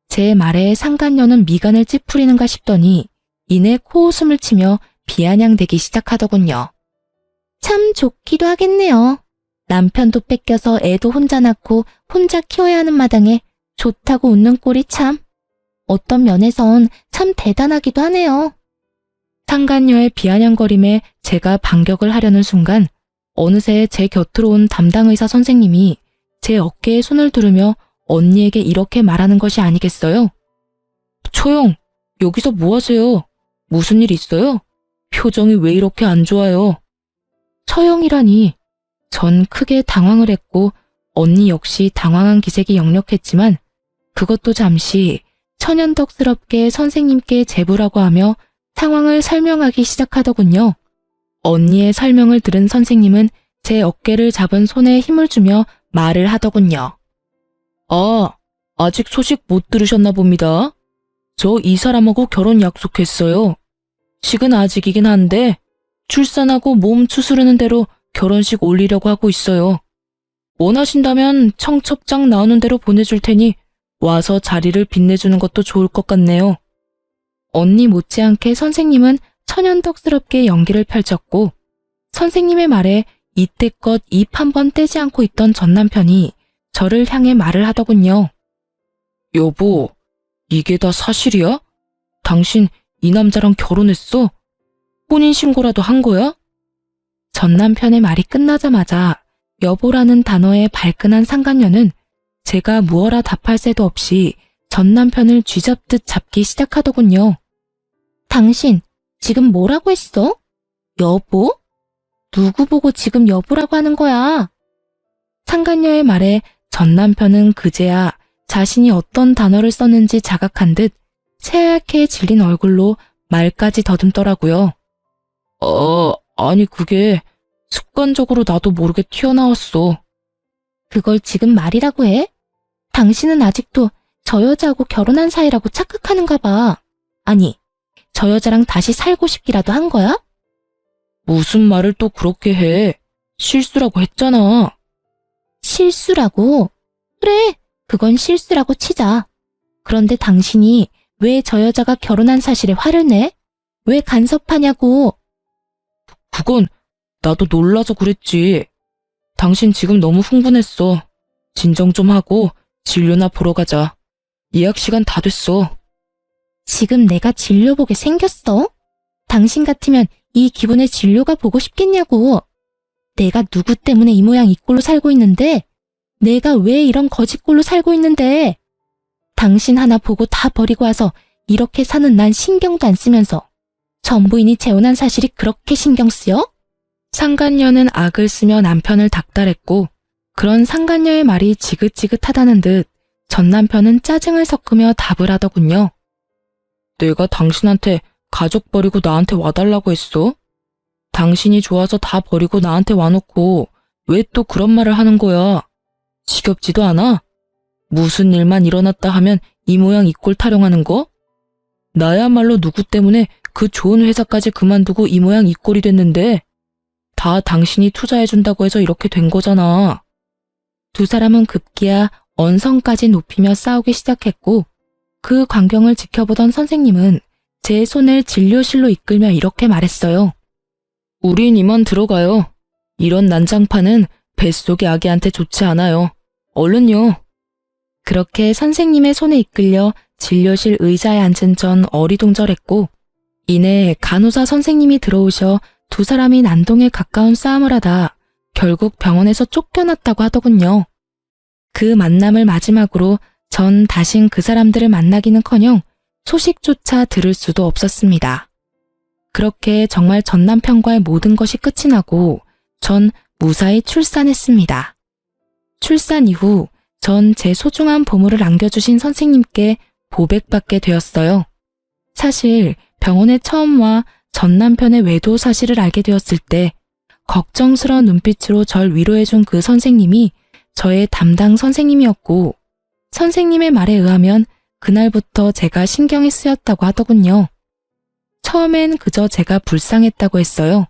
제 말에 상간녀는 미간을 찌푸리는가 싶더니 이내 코웃음을 치며 비아냥대기 시작하더군요. 참 좋기도 하겠네요. 남편도 뺏겨서 애도 혼자 낳고 혼자 키워야 하는 마당에 좋다고 웃는 꼴이 참. 어떤 면에선 참 대단하기도 하네요. 상간녀의 비아냥거림에 제가 반격을 하려는 순간 어느새 제 곁으로 온 담당 의사 선생님이 제 어깨에 손을 두르며 언니에게 이렇게 말하는 것이 아니겠어요? 초영, 여기서 뭐 하세요? 무슨 일 있어요? 표정이 왜 이렇게 안 좋아요? 처영이라니. 전 크게 당황을 했고 언니 역시 당황한 기색이 역력했지만 그것도 잠시 천연덕스럽게 선생님께 제보라고 하며 상황을 설명하기 시작하더군요. 언니의 설명을 들은 선생님은 제 어깨를 잡은 손에 힘을 주며 말을 하더군요. 아직 소식 못 들으셨나 봅니다. 저 이 사람하고 결혼 약속했어요. 식은 아직이긴 한데 출산하고 몸 추스르는 대로 결혼식 올리려고 하고 있어요. 원하신다면 청첩장 나오는 대로 보내줄 테니 와서 자리를 빛내주는 것도 좋을 것 같네요. 언니 못지않게 선생님은 천연덕스럽게 연기를 펼쳤고 선생님의 말에 이때껏 입 한 번 떼지 않고 있던 전 남편이 저를 향해 말을 하더군요. 여보, 이게 다 사실이야? 당신 이 남자랑 결혼했어? 혼인신고라도 한 거야? 전 남편의 말이 끝나자마자 여보라는 단어에 발끈한 상간녀는 제가 무어라 답할 새도 없이 전 남편을 쥐잡듯 잡기 시작하더군요. 당신 지금 뭐라고 했어? 여보? 누구 보고 지금 여보라고 하는 거야? 상간녀의 말에 전 남편은 그제야 자신이 어떤 단어를 썼는지 자각한 듯 새하얗게 질린 얼굴로 말까지 더듬더라고요. 아니 그게 습관적으로 나도 모르게 튀어나왔어. 그걸 지금 말이라고 해? 당신은 아직도 저 여자하고 결혼한 사이라고 착각하는가 봐. 아니, 저 여자랑 다시 살고 싶기라도 한 거야? 무슨 말을 또 그렇게 해. 실수라고 했잖아. 실수라고? 그래, 그건 실수라고 치자. 그런데 당신이 왜 저 여자가 결혼한 사실에 화를 내? 왜 간섭하냐고. 그건 나도 놀라서 그랬지. 당신 지금 너무 흥분했어. 진정 좀 하고 진료나 보러 가자. 예약 시간 다 됐어. 지금 내가 진료 보게 생겼어? 당신 같으면 이 기분에 진료가 보고 싶겠냐고. 내가 누구 때문에 이 모양 이 꼴로 살고 있는데, 내가 왜 이런 거지꼴로 살고 있는데, 당신 하나 보고 다 버리고 와서 이렇게 사는 난 신경도 안 쓰면서 전부인이 재혼한 사실이 그렇게 신경 쓰여? 상간녀는 악을 쓰며 남편을 닥달했고 그런 상간녀의 말이 지긋지긋하다는 듯 전 남편은 짜증을 섞으며 답을 하더군요. 내가 당신한테 가족 버리고 나한테 와달라고 했어? 당신이 좋아서 다 버리고 나한테 와놓고 왜 또 그런 말을 하는 거야? 지겹지도 않아? 무슨 일만 일어났다 하면 이 모양 이 꼴 타령하는 거? 나야말로 누구 때문에 그 좋은 회사까지 그만두고 이 모양 이 꼴이 됐는데 다 당신이 투자해준다고 해서 이렇게 된 거잖아. 두 사람은 급기야 언성까지 높이며 싸우기 시작했고 그 광경을 지켜보던 선생님은 제 손을 진료실로 이끌며 이렇게 말했어요. 우린 이만 들어가요. 이런 난장판은 뱃속의 아기한테 좋지 않아요. 얼른요. 그렇게 선생님의 손에 이끌려 진료실 의자에 앉은 전 어리둥절했고 이내 간호사 선생님이 들어오셔 두 사람이 난동에 가까운 싸움을 하다 결국 병원에서 쫓겨났다고 하더군요. 그 만남을 마지막으로 전 다신 그 사람들을 만나기는커녕 소식조차 들을 수도 없었습니다. 그렇게 정말 전 남편과의 모든 것이 끝이 나고 전 무사히 출산했습니다. 출산 이후 전 제 소중한 보물을 안겨주신 선생님께 보백받게 되었어요. 사실 병원에 처음 와 전 남편의 외도 사실을 알게 되었을 때 걱정스러운 눈빛으로 절 위로해준 그 선생님이 저의 담당 선생님이었고 선생님의 말에 의하면 그날부터 제가 신경이 쓰였다고 하더군요. 처음엔 그저 제가 불쌍했다고 했어요.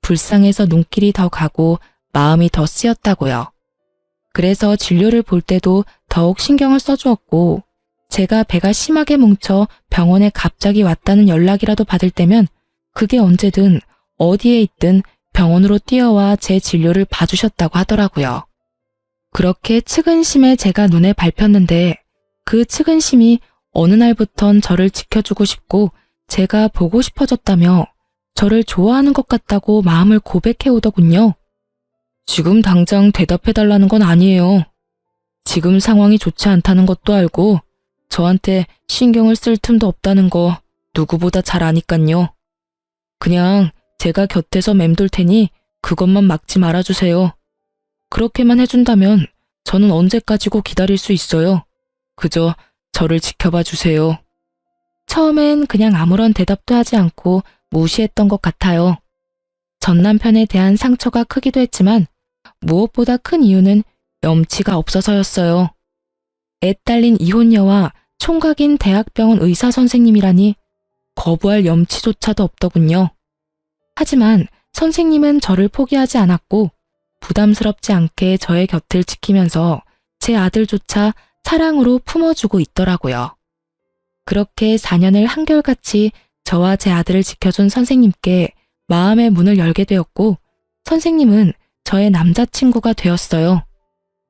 불쌍해서 눈길이 더 가고 마음이 더 쓰였다고요. 그래서 진료를 볼 때도 더욱 신경을 써주었고 제가 배가 심하게 뭉쳐 병원에 갑자기 왔다는 연락이라도 받을 때면 그게 언제든 어디에 있든 병원으로 뛰어와 제 진료를 봐주셨다고 하더라고요. 그렇게 측은심에 제가 눈에 밟혔는데 그 측은심이 어느 날부턴 저를 지켜주고 싶고 제가 보고 싶어졌다며 저를 좋아하는 것 같다고 마음을 고백해 오더군요. 지금 당장 대답해달라는 건 아니에요. 지금 상황이 좋지 않다는 것도 알고 저한테 신경을 쓸 틈도 없다는 거 누구보다 잘 아니깐요. 그냥 제가 곁에서 맴돌 테니 그것만 막지 말아주세요. 그렇게만 해준다면 저는 언제까지고 기다릴 수 있어요. 그저 저를 지켜봐 주세요. 처음엔 그냥 아무런 대답도 하지 않고 무시했던 것 같아요. 전 남편에 대한 상처가 크기도 했지만 무엇보다 큰 이유는 염치가 없어서였어요. 애 딸린 이혼녀와 총각인 대학병원 의사 선생님이라니 거부할 염치조차도 없더군요. 하지만 선생님은 저를 포기하지 않았고 부담스럽지 않게 저의 곁을 지키면서 제 아들조차 사랑으로 품어주고 있더라고요. 그렇게 4년을 한결같이 저와 제 아들을 지켜준 선생님께 마음의 문을 열게 되었고 선생님은 저의 남자친구가 되었어요.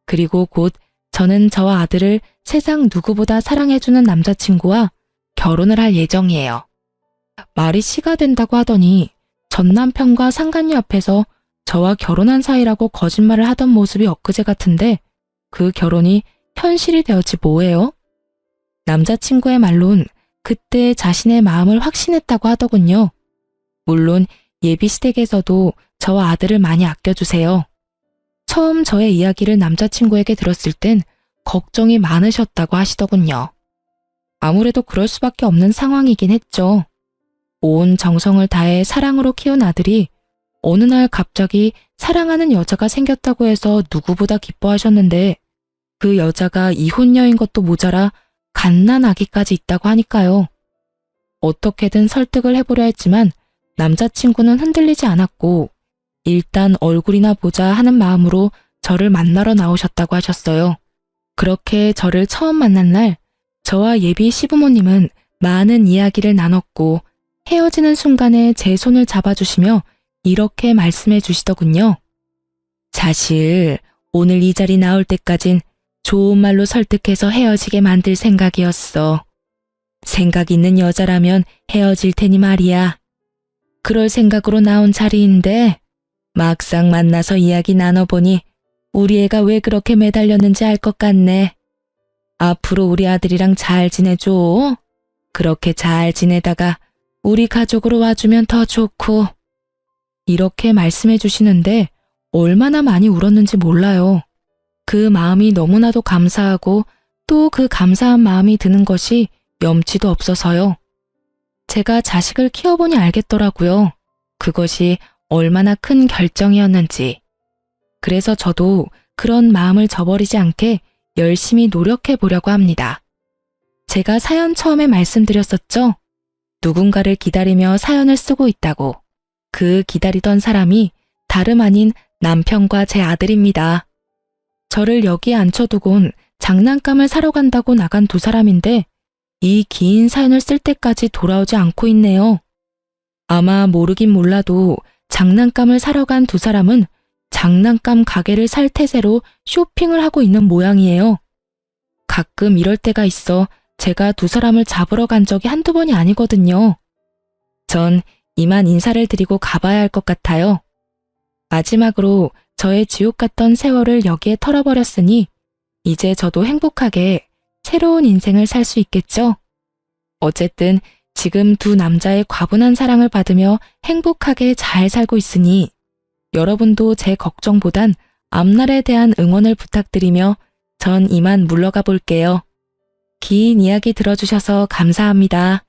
그리고 곧 저는 저와 아들을 세상 누구보다 사랑해주는 남자친구와 결혼을 할 예정이에요. 말이 씨가 된다고 하더니 전 남편과 상간녀 앞에서 저와 결혼한 사이라고 거짓말을 하던 모습이 엊그제 같은데 그 결혼이 현실이 되었지 뭐예요? 남자친구의 말론 그때 자신의 마음을 확신했다고 하더군요. 물론 예비 시댁에서도 저와 아들을 많이 아껴주세요. 처음 저의 이야기를 남자친구에게 들었을 땐 걱정이 많으셨다고 하시더군요. 아무래도 그럴 수밖에 없는 상황이긴 했죠. 온 정성을 다해 사랑으로 키운 아들이 어느 날 갑자기 사랑하는 여자가 생겼다고 해서 누구보다 기뻐하셨는데 그 여자가 이혼녀인 것도 모자라 갓난아기까지 있다고 하니까요. 어떻게든 설득을 해보려 했지만 남자친구는 흔들리지 않았고 일단 얼굴이나 보자 하는 마음으로 저를 만나러 나오셨다고 하셨어요. 그렇게 저를 처음 만난 날 저와 예비 시부모님은 많은 이야기를 나눴고 헤어지는 순간에 제 손을 잡아주시며 이렇게 말씀해 주시더군요. 사실 오늘 이 자리 나올 때까진 좋은 말로 설득해서 헤어지게 만들 생각이었어. 생각 있는 여자라면 헤어질 테니 말이야. 그럴 생각으로 나온 자리인데 막상 만나서 이야기 나눠보니 우리 애가 왜 그렇게 매달렸는지 알 것 같네. 앞으로 우리 아들이랑 잘 지내줘. 그렇게 잘 지내다가 우리 가족으로 와주면 더 좋고. 이렇게 말씀해 주시는데 얼마나 많이 울었는지 몰라요. 그 마음이 너무나도 감사하고 또 그 감사한 마음이 드는 것이 염치도 없어서요. 제가 자식을 키워보니 알겠더라고요. 그것이 얼마나 큰 결정이었는지. 그래서 저도 그런 마음을 저버리지 않게 열심히 노력해 보려고 합니다. 제가 사연 처음에 말씀드렸었죠? 누군가를 기다리며 사연을 쓰고 있다고. 그 기다리던 사람이 다름 아닌 남편과 제 아들입니다. 저를 여기에 앉혀두곤 장난감을 사러 간다고 나간 두 사람인데 이 긴 사연을 쓸 때까지 돌아오지 않고 있네요. 아마 모르긴 몰라도 장난감을 사러 간 두 사람은 장난감 가게를 살 태세로 쇼핑을 하고 있는 모양이에요. 가끔 이럴 때가 있어 제가 두 사람을 잡으러 간 적이 한두 번이 아니거든요. 전 이만 인사를 드리고 가봐야 할 것 같아요. 마지막으로 저의 지옥 같던 세월을 여기에 털어버렸으니 이제 저도 행복하게 새로운 인생을 살 수 있겠죠? 어쨌든 지금 두 남자의 과분한 사랑을 받으며 행복하게 잘 살고 있으니 여러분도 제 걱정보단 앞날에 대한 응원을 부탁드리며 전 이만 물러가 볼게요. 긴 이야기 들어주셔서 감사합니다.